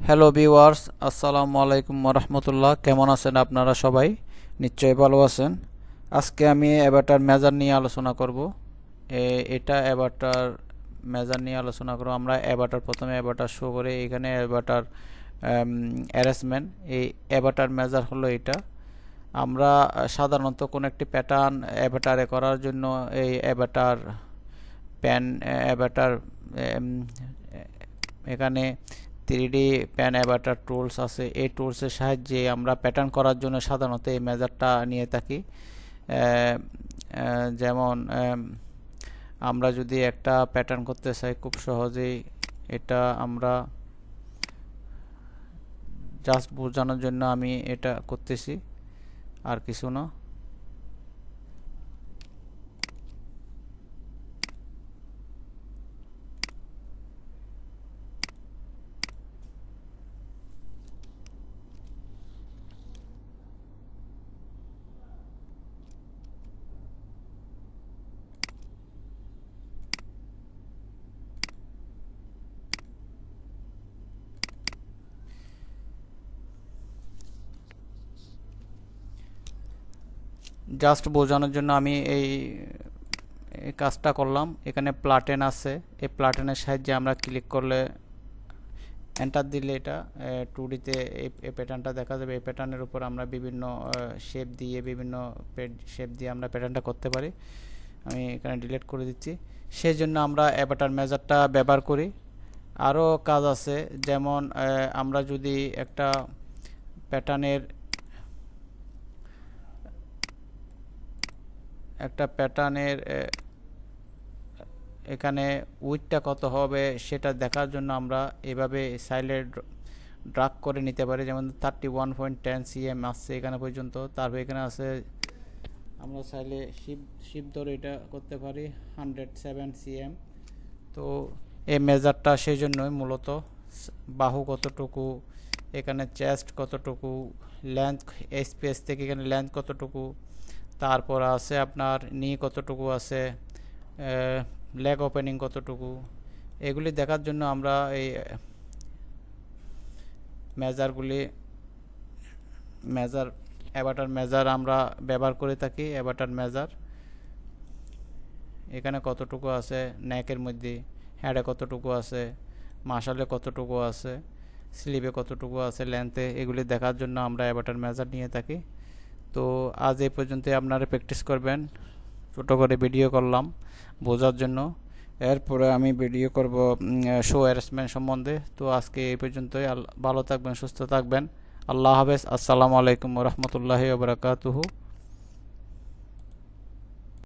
Hello viewers, আসসালামু আলাইকুম রহমতুল্লাহ। কেমন আছেন আপনারা সবাই? নিশ্চয়ই ভালো আছেন। আজকে আমি অ্যাভাটার মেজার নিয়ে আলোচনা করব। এটা অ্যাভাটার মেজার নিয়ে আলোচনা করব। আমরা অ্যাভাটার প্রথমে অ্যাভাটার শো করে এখানে অ্যাভাটার অ্যারেঞ্জমেন্ট, এই অ্যাভাটার মেজার হলো এটা। আমরা সাধারণত কোনো একটি প্যাটার্ন অ্যাভাটারে করার জন্য এই অ্যাভাটার প্যান অ্যাভাটার এখানে 3D প্যান অ্যাভাটার টুলস আছে। এই টুলসের সাহায্যে আমরা প্যাটার্ন করার জন্য সাধারণত এই মেজারটা নিয়ে থাকি। যেমন আমরা যদি একটা প্যাটার্ন করতে চাই খুব সহজেই, এটা আমরা জাস্ট বোঝানোর জন্য আমি এটা করতেছি, আর কিছু না। জাস্ট বোঝানোর জন্য আমি এই কাজটা করলাম। এখানে প্লাটেন আছে, এই প্লাটেনের সাহায্যে আমরা ক্লিক করলে, এন্টার দিলে এটা 2Dতে এই প্যাটার্নটা দেখা যাবে। এই প্যাটার্নের উপর আমরা বিভিন্ন শেপ দিয়ে আমরা প্যাটার্নটা করতে পারি। আমি এখানে ডিলিট করে দিচ্ছি। সেই জন্য আমরা অ্যাভাটার মেজারটা ব্যবহার করি। আরও কাজ আছে, যেমন আমরা যদি একটা প্যাটার্নের এখানে উইডথটা কত হবে সেটা দেখার জন্য আমরা এভাবে সাইডে ড্রাগ করে নিতে পারি। যেমন 31.10 cm আসছে এখানে পর্যন্ত। তারপর এখানে আছে, আমরা চাইলে শিপ ধরে এটা করতে পারি 107 cm। তো এই মেজারটা সেই জন্যই মূলত। বাহু কতটুকু, এখানে চেস্ট কতটুকু, লেন্থ স্পেস থেকে এখানে লেন্থ কতটুকু, তারপর আছে আপনার নি কতটুকু আছে, লেগ ওপেনিং কতটুকু, এগুলি দেখার জন্য আমরা এই অ্যাভাটার মেজার আমরা ব্যবহার করে থাকি। অ্যাভাটার মেজার এখানে কতটুকু আছে, নেকের মধ্যে হেডে কতটুকু আছে, মাশালে কতটুকু আছে, স্লিভে কতটুকু আছে, লেন্থে, এগুলি দেখার জন্য আমরা অ্যাভাটার মেজার নিয়ে থাকি। তো আজ এই পর্যন্তই আপনারা প্র্যাকটিস করবেন। ছোটো করে ভিডিও করলাম বোঝার জন্য। এরপরে আমি ভিডিও করব শো অ্যারেঞ্জমেন্ট সম্বন্ধে। তো আজকে এই পর্যন্তই। ভালো থাকবেন, সুস্থ থাকবেন। আল্লাহ হাফেজ। আসসালামু আলাইকুম রহমতুল্লাহি ওয়া বারাকাতুহু।